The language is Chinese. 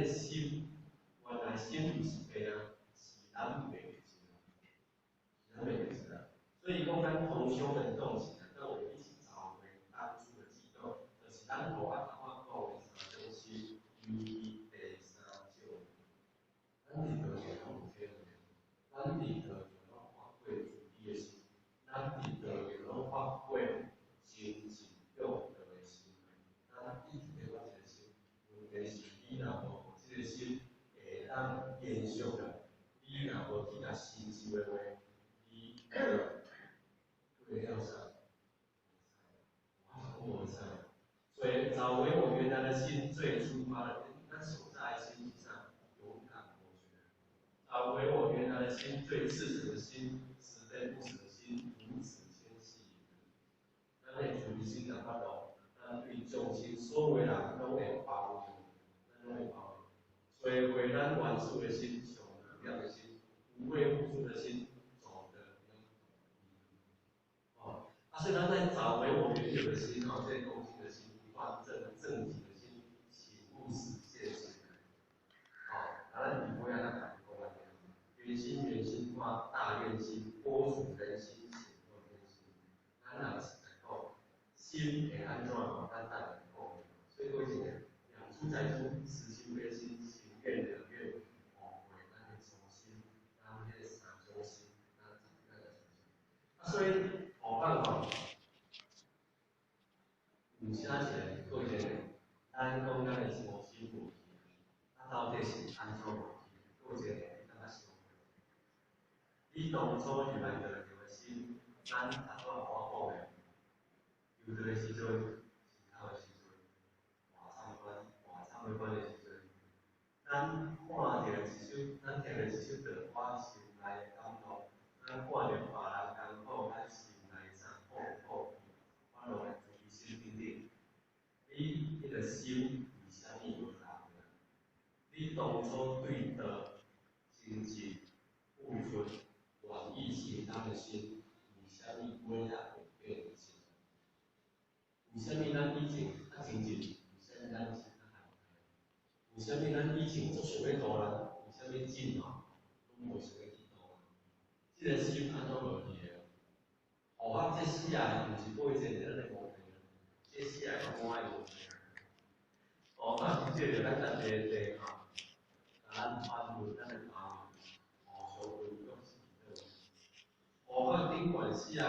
个心，原来心就是这样，是咱袂个是咱袂个是啦。所以讲咱同修的动起来，跟我们一起找回当初的激动，就是咱头啊头啊讲的三种心，一第三种，咱里头有两天，咱里头有咱发挥主义的心，咱里头有咱发挥心情用的心，咱一直在往前行，问题是你若无这个心，会当延续的，你若无去甲心修的话，你对了啥？我知。所以找回我原来的心，最出发的，那所在心上勇敢活出来。找回我原来的心，最赤诚的心，慈悲不舍的心，如此谦细。咱的主义心讲法度，咱对众生所有人拢会包容，咱拢会包容。所以为咱原始的心，上力量的心，无畏无助的心，走的所以咱在找回我原有的心哦，这恭敬的心，端正直的心，起悟实现起来。咱你不要那感动了，圆心化大愿心，波除人心，显化人心。咱若是能够心会安怎哦？咱带来讲，所以各位姐妹，养出在出，实心为心，行愿两愿，回咱的初心，咱迄个三种心，咱个初心。所以好办法。有请前各位姐妹，咱讲咱的初心有题，到底是安怎有题？各位姐妹，你感觉想？你当初入来就个心，咱头拄我讲的，有这个时阵，时头的时阵，外参观的时阵，咱看到一首，咱听到一首歌，我心内感动；咱看到别人艰苦，咱心内啥苦，我落来注意心顶顶。你迄个心为虾米无同？你当初对的亲情付出。愿意承担的心，为虾米每日会变的心？为虾米咱以前较亲近？为虾米咱心较害怕？为虾米咱以前足想要度人？为虾米今后拢无想要去度人？这个心安怎落去的？我这世界毋是过一阵咱的无病，这世界我爱无病。那真正着咱家己地吼，咱翻回咱的妈妈，互相对用是对。我顶管世界。